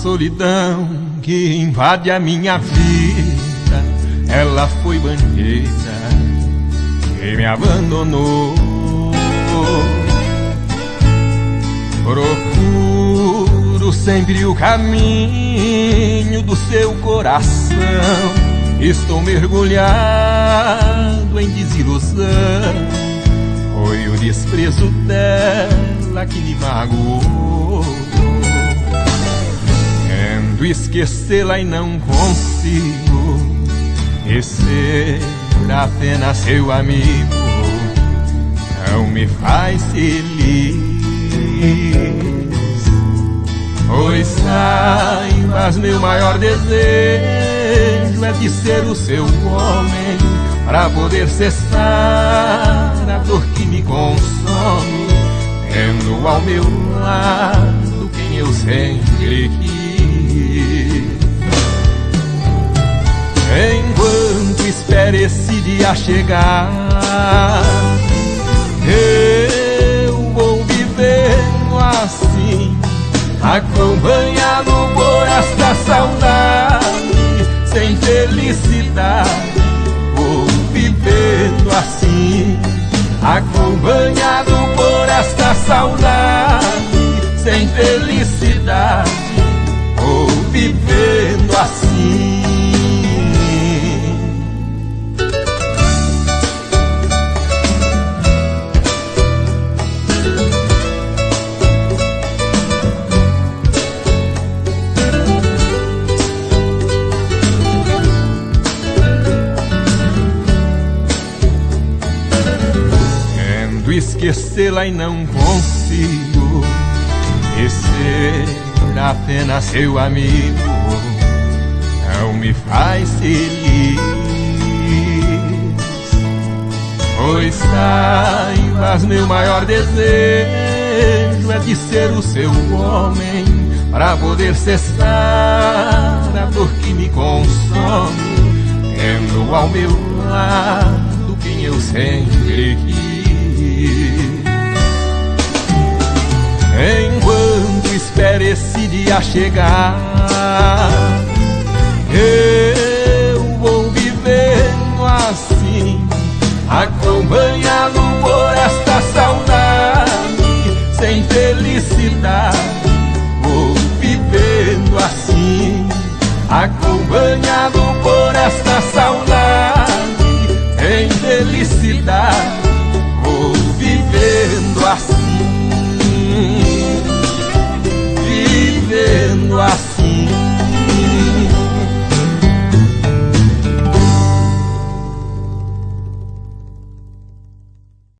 solidão que invade a minha vida, ela foi bandeira e me abandonou. Procuro sempre o caminho do seu coração, estou mergulhado em desilusão. Foi o desprezo dela que me magoou. Tento esquecê-la e não consigo, e ser apenas seu amigo não me faz feliz. Pois saibas, meu maior desejo é de ser o seu homem, pra poder cessar a dor que me consome, tendo ao meu lado quem eu sempre quis. Enquanto espero esse dia chegar, eu vou vivendo assim, acompanhado por esta saudade, sem felicidade. Vou vivendo assim, acompanhado por esta saudade, sem felicidade. Vou vivendo assim. Esquecê-la e não consigo, e ser apenas seu amigo não me faz feliz. Pois saibas, meu maior desejo é de ser o seu homem, pra poder cessar a dor que me consome, tendo ao meu lado quem eu sempre quis. Enquanto espero esse dia chegar, eu vou vivendo assim, acompanhado por esta saudade, sem felicidade. Vou vivendo assim, acompanhado por esta saudade, sem felicidade.